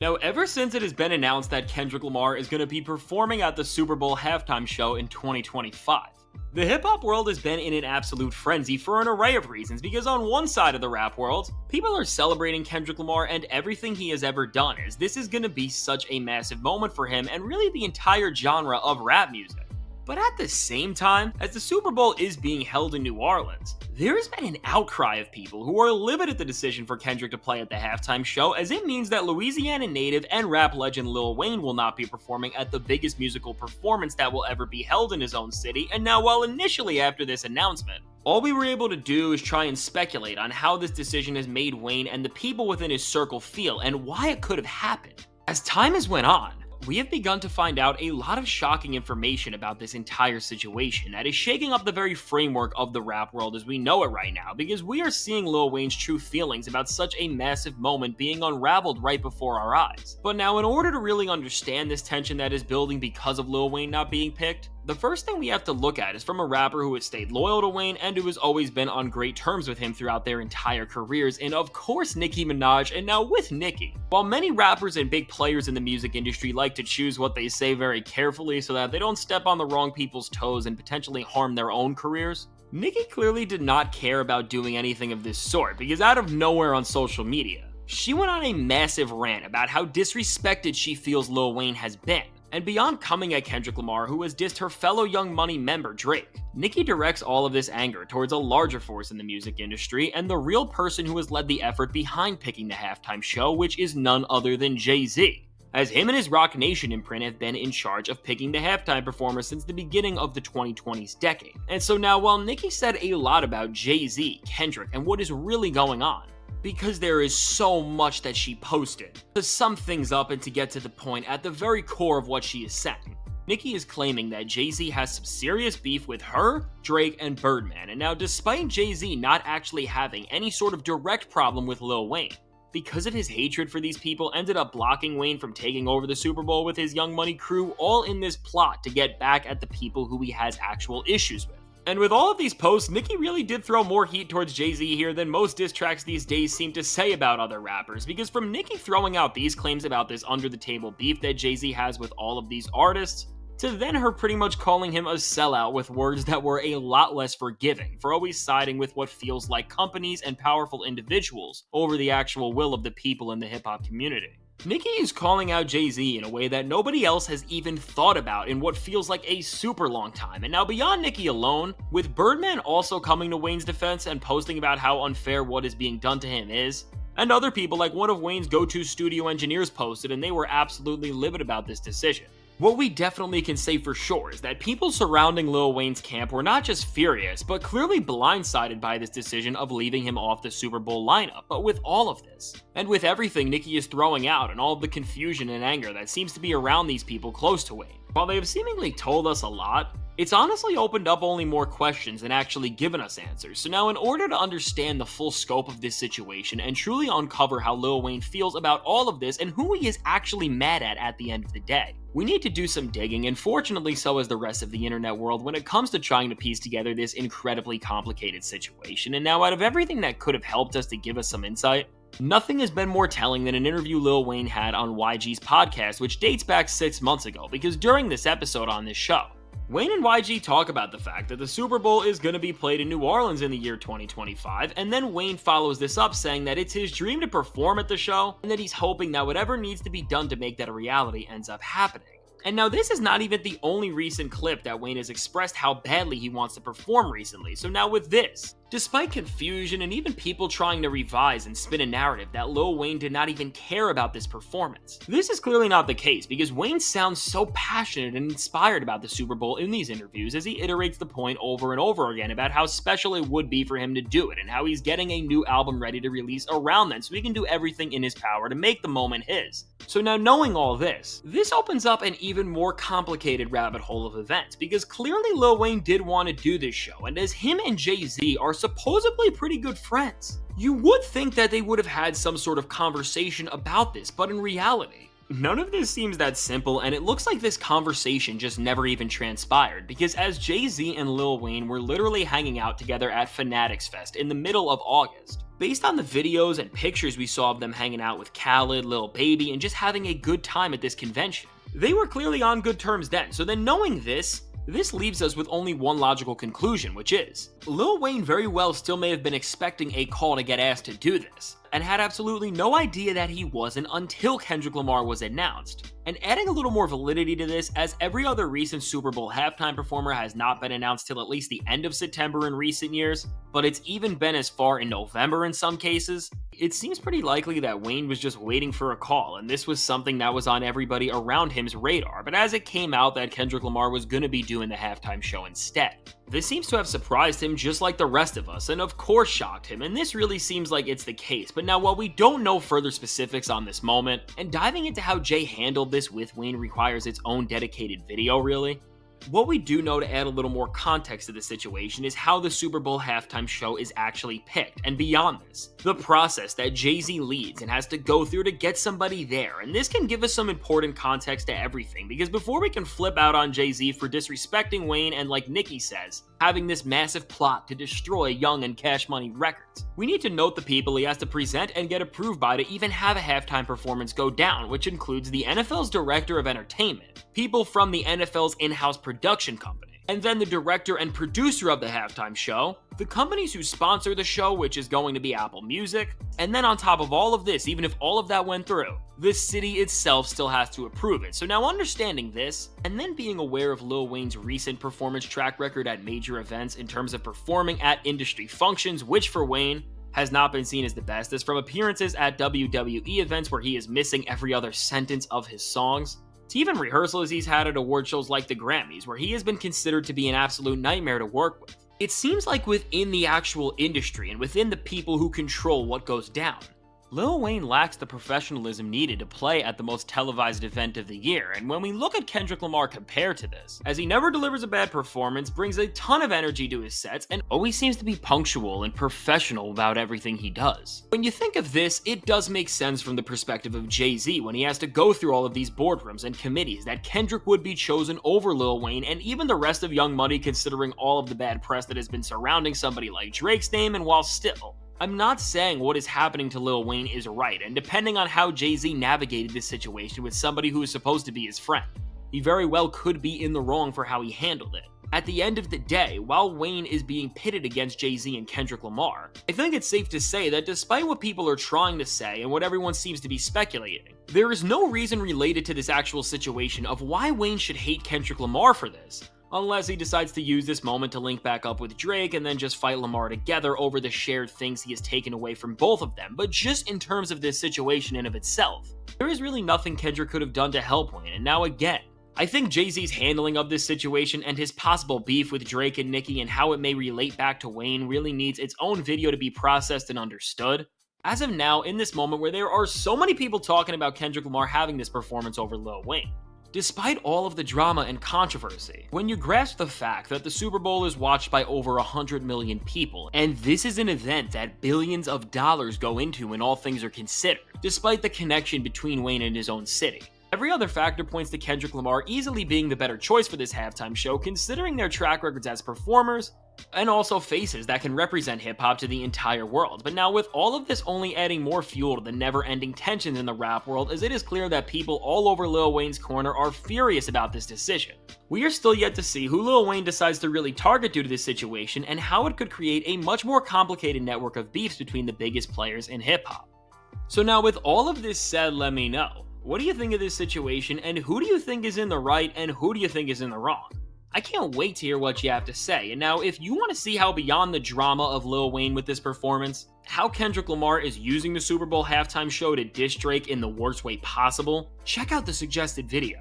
Now, ever since it has been announced that Kendrick Lamar is going to be performing at the Super Bowl halftime show in 2025, the hip-hop world has been in an absolute frenzy for an array of reasons, because on one side of the rap world, people are celebrating Kendrick Lamar and everything he has ever done, as this is going to be such a massive moment for him and really the entire genre of rap music. But at the same time, as the Super Bowl is being held in New Orleans, there has been an outcry of people who are livid at the decision for Kendrick to play at the halftime show, as it means that Louisiana native and rap legend Lil Wayne will not be performing at the biggest musical performance that will ever be held in his own city. And now, while initially after this announcement, all we were able to do is try and speculate on how this decision has made Wayne and the people within his circle feel and why it could have happened. As time has went on, we have begun to find out a lot of shocking information about this entire situation that is shaking up the very framework of the rap world as we know it right now, because we are seeing Lil Wayne's true feelings about such a massive moment being unraveled right before our eyes. But now, in order to really understand this tension that is building because of Lil Wayne not being picked, the first thing we have to look at is from a rapper who has stayed loyal to Wayne and who has always been on great terms with him throughout their entire careers, and of course Nicki Minaj. And now with Nicki, while many rappers and big players in the music industry like to choose what they say very carefully so that they don't step on the wrong people's toes and potentially harm their own careers, Nicki clearly did not care about doing anything of this sort, because out of nowhere on social media, she went on a massive rant about how disrespected she feels Lil Wayne has been. And beyond coming at Kendrick Lamar, who has dissed her fellow Young Money member Drake, Nicki directs all of this anger towards a larger force in the music industry and the real person who has led the effort behind picking the halftime show, which is none other than Jay-Z, as him and his Roc Nation imprint have been in charge of picking the halftime performer since the beginning of the 2020s decade. And so now, while Nicki said a lot about Jay-Z, Kendrick, and what is really going on, because there is so much that she posted, to sum things up and to get to the point at the very core of what she is saying, Nicki is claiming that Jay-Z has some serious beef with her, Drake, and Birdman. And now, despite Jay-Z not actually having any sort of direct problem with Lil Wayne, because of his hatred for these people, ended up blocking Wayne from taking over the Super Bowl with his Young Money crew, all in this plot to get back at the people who he has actual issues with. And with all of these posts, Nicki really did throw more heat towards Jay-Z here than most diss tracks these days seem to say about other rappers, because from Nicki throwing out these claims about this under-the-table beef that Jay-Z has with all of these artists, to then her pretty much calling him a sellout with words that were a lot less forgiving for always siding with what feels like companies and powerful individuals over the actual will of the people in the hip-hop community. Nicki is calling out Jay-Z in a way that nobody else has even thought about in what feels like a super long time. And now, beyond Nicki alone, with Birdman also coming to Wayne's defense and posting about how unfair what is being done to him is, and other people like one of Wayne's go-to studio engineers posted, and they were absolutely livid about this decision. What we definitely can say for sure is that people surrounding Lil Wayne's camp were not just furious, but clearly blindsided by this decision of leaving him off the Super Bowl lineup. But with all of this, and with everything Nicki is throwing out and all of the confusion and anger that seems to be around these people close to Wayne, while they have seemingly told us a lot, it's honestly opened up only more questions than actually given us answers. So now, in order to understand the full scope of this situation and truly uncover how Lil Wayne feels about all of this and who he is actually mad at the end of the day, we need to do some digging, and fortunately so has the rest of the internet world when it comes to trying to piece together this incredibly complicated situation. And now, out of everything that could have helped us to give us some insight, nothing has been more telling than an interview Lil Wayne had on YG's podcast, which dates back 6 months ago, because during this episode on this show, Wayne and YG talk about the fact that the Super Bowl is going to be played in New Orleans in the year 2025, and then Wayne follows this up saying that it's his dream to perform at the show, and that he's hoping that whatever needs to be done to make that a reality ends up happening. And now, this is not even the only recent clip that Wayne has expressed how badly he wants to perform recently. So now with this, despite confusion and even people trying to revise and spin a narrative that Lil Wayne did not even care about this performance, this is clearly not the case, because Wayne sounds so passionate and inspired about the Super Bowl in these interviews as he iterates the point over and over again about how special it would be for him to do it, and how he's getting a new album ready to release around then so he can do everything in his power to make the moment his. So now, knowing all this opens up an even more complicated rabbit hole of events, because clearly Lil Wayne did want to do this show, and as him and Jay-Z are supposedly pretty good friends, you would think that they would have had some sort of conversation about this, but in reality, None of this seems that simple, and it looks like this conversation just never even transpired, because as Jay-Z and Lil Wayne were literally hanging out together at Fanatics Fest in the middle of August. Based on the videos and pictures we saw of them hanging out with Khaled, Lil Baby, and just having a good time at this convention, they were clearly on good terms then. So then knowing this leaves us with only one logical conclusion, which is, Lil Wayne very well still may have been expecting a call to get asked to do this, and had absolutely no idea that he wasn't until Kendrick Lamar was announced. And adding a little more validity to this, as every other recent Super Bowl halftime performer has not been announced till at least the end of September in recent years, but it's even been as far in November in some cases, it seems pretty likely that Wayne was just waiting for a call, and this was something that was on everybody around him's radar. But as it came out that Kendrick Lamar was going to be doing the halftime show instead, this seems to have surprised him just like the rest of us, and of course shocked him, and this really seems like it's the case. But now, while we don't know further specifics on this moment, and diving into how Jay handled this with Wayne requires its own dedicated video really, what we do know to add a little more context to the situation is how the Super Bowl halftime show is actually picked, and beyond this, the process that Jay-Z leads and has to go through to get somebody there. And this can give us some important context to everything, because before we can flip out on Jay-Z for disrespecting Wayne and, like Nicki says, having this massive plot to destroy Young and Cash Money Records, we need to note the people he has to present and get approved by to even have a halftime performance go down, which includes the NFL's Director of Entertainment, people from the NFL's in-house production company, and then the director and producer of the halftime show, the companies who sponsor the show, which is going to be Apple Music, and then on top of all of this, even if all of that went through, the city itself still has to approve it. So now understanding this, and then being aware of Lil Wayne's recent performance track record at major events in terms of performing at industry functions, which for Wayne has not been seen as the best, as from appearances at WWE events where he is missing every other sentence of his songs, to even rehearsals he's had at award shows like the Grammys, where he has been considered to be an absolute nightmare to work with. It seems like within the actual industry and within the people who control what goes down, Lil Wayne lacks the professionalism needed to play at the most televised event of the year. And when we look at Kendrick Lamar compared to this, as he never delivers a bad performance, brings a ton of energy to his sets, and always seems to be punctual and professional about everything he does. When you think of this, it does make sense from the perspective of Jay-Z when he has to go through all of these boardrooms and committees that Kendrick would be chosen over Lil Wayne and even the rest of Young Money, considering all of the bad press that has been surrounding somebody like Drake's name. And while still, I'm not saying what is happening to Lil Wayne is right, and depending on how Jay-Z navigated this situation with somebody who is supposed to be his friend, he very well could be in the wrong for how he handled it. At the end of the day, while Wayne is being pitted against Jay-Z and Kendrick Lamar, I think it's safe to say that despite what people are trying to say and what everyone seems to be speculating, there is no reason related to this actual situation of why Wayne should hate Kendrick Lamar for this, unless he decides to use this moment to link back up with Drake and then just fight Lamar together over the shared things he has taken away from both of them. But just in terms of this situation in of itself, there is really nothing Kendrick could have done to help Wayne. And now again, I think Jay-Z's handling of this situation and his possible beef with Drake and Nicki and how it may relate back to Wayne really needs its own video to be processed and understood. As of now, in this moment where there are so many people talking about Kendrick Lamar having this performance over Lil Wayne, despite all of the drama and controversy, when you grasp the fact that the Super Bowl is watched by over 100 million people, and this is an event that billions of dollars go into when all things are considered, despite the connection between Wayne and his own city, every other factor points to Kendrick Lamar easily being the better choice for this halftime show, considering their track records as performers, and also faces that can represent hip-hop to the entire world. But now with all of this only adding more fuel to the never-ending tensions in the rap world, as it is clear that people all over Lil Wayne's corner are furious about this decision. We are still yet to see who Lil Wayne decides to really target due to this situation, and how it could create a much more complicated network of beefs between the biggest players in hip-hop. So now with all of this said, let me know, what do you think of this situation, and who do you think is in the right, and who do you think is in the wrong? I can't wait to hear what you have to say. And now, if you want to see how beyond the drama of Lil Wayne with this performance, how Kendrick Lamar is using the Super Bowl halftime show to diss Drake in the worst way possible, check out the suggested video.